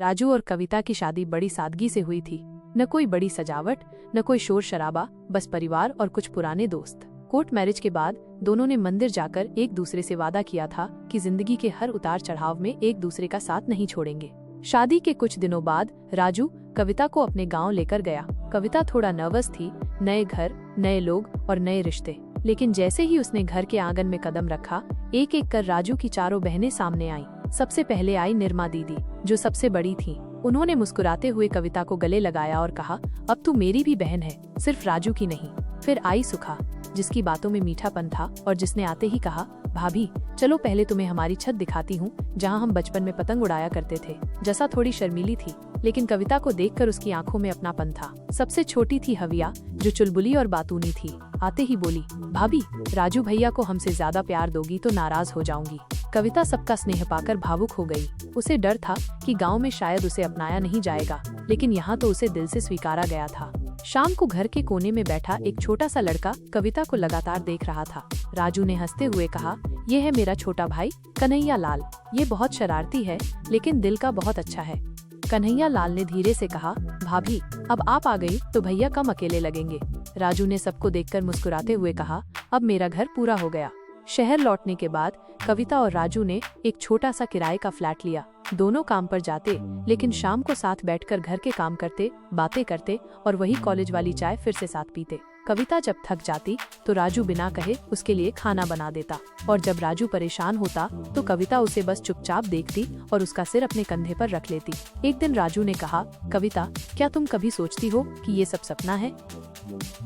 राजू और कविता की शादी बड़ी सादगी से हुई थी। न कोई बड़ी सजावट, न कोई शोर शराबा, बस परिवार और कुछ पुराने दोस्त। कोर्ट मैरिज के बाद दोनों ने मंदिर जाकर एक दूसरे से वादा किया था कि जिंदगी के हर उतार चढ़ाव में एक दूसरे का साथ नहीं छोड़ेंगे। शादी के कुछ दिनों बाद राजू कविता को अपने गांव लेकर गया। कविता थोड़ा नर्वस थी, नए घर, नए लोग और नए रिश्ते। लेकिन जैसे ही उसने घर के आंगन में कदम रखा, एक एक कर राजू की चारों बहनें सामने आईं। सबसे पहले आई निर्मा दीदी, जो सबसे बड़ी थी। उन्होंने मुस्कुराते हुए कविता को गले लगाया और कहा, अब तू मेरी भी बहन है, सिर्फ राजू की नहीं। फिर आई सुखा, जिसकी बातों में मीठापन था और जिसने आते ही कहा, भाभी चलो पहले तुम्हें हमारी छत दिखाती हूँ, जहाँ हम बचपन में पतंग उड़ाया करते थे। जसा थोड़ी शर्मीली थी, लेकिन कविता को देखकर उसकी आंखों में अपनापन था। सबसे छोटी थी हविया, जो चुलबुली और बातूनी थी। आते ही बोली, भाभी राजू भैया को हमसे ज्यादा प्यार दोगी तो नाराज हो जाऊंगी। कविता सबका स्नेह पाकर भावुक हो गई। उसे डर था कि गांव में शायद उसे अपनाया नहीं जाएगा, लेकिन यहाँ तो उसे दिल से स्वीकारा गया था। शाम को घर के कोने में बैठा एक छोटा सा लड़का कविता को लगातार देख रहा था। राजू ने हंसते हुए कहा, ये है मेरा छोटा भाई कन्हैया लाल। ये बहुत शरारती है, लेकिन दिल का बहुत अच्छा है। कन्हैया लाल ने धीरे से कहा, भाभी अब आप आ गई तो भैया कम अकेले लगेंगे। राजू ने सबको देखकर मुस्कुराते हुए कहा, अब मेरा घर पूरा हो गया। शहर लौटने के बाद कविता और राजू ने एक छोटा सा किराए का फ्लैट लिया। दोनों काम पर जाते, लेकिन शाम को साथ बैठकर घर के काम करते, बातें करते और वही कॉलेज वाली चाय फिर से साथ पीते। कविता जब थक जाती तो राजू बिना कहे उसके लिए खाना बना देता, और जब राजू परेशान होता तो कविता उसे बस चुपचाप देखती और उसका सिर अपने कंधे पर रख लेती। एक दिन राजू ने कहा, कविता क्या तुम कभी सोचती हो कि ये सब सपना है?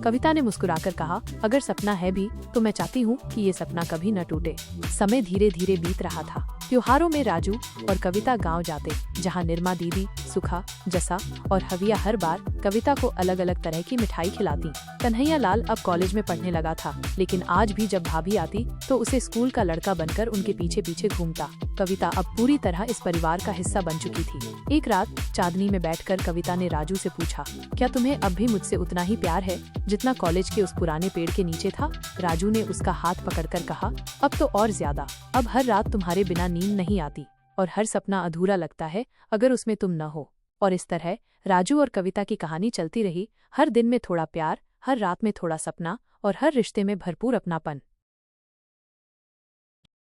कविता ने मुस्कुराकर कहा, अगर सपना है भी तो मैं चाहती हूँ कि ये सपना कभी न टूटे। समय धीरे धीरे बीत रहा था। त्योहारों में राजू और कविता गांव जाते, जहां निर्मा दीदी, सुखा, जसा और हविया हर बार कविता को अलग अलग तरह की मिठाई खिलाती। कन्हैया लाल अब कॉलेज में पढ़ने लगा था, लेकिन आज भी जब भाभी आती तो उसे स्कूल का लड़का बनकर उनके पीछे पीछे घूमता। कविता अब पूरी तरह इस परिवार का हिस्सा बन चुकी थी। एक रात चांदनी में बैठकर कविता ने राजू से पूछा, क्या तुम्हें अब भी मुझसे उतना ही प्यार है जितना कॉलेज के उस पुराने पेड़ के नीचे था? राजू ने उसका हाथ पकड़कर कहा, अब तो और ज्यादा। अब हर रात तुम्हारे बिना नींद नहीं आती और हर सपना अधूरा लगता है अगर उसमें तुम न हो। और इस तरह राजू और कविता की कहानी चलती रही, हर दिन में थोड़ा प्यार, हर रात में थोड़ा सपना और हर रिश्ते में भरपूर अपनापन।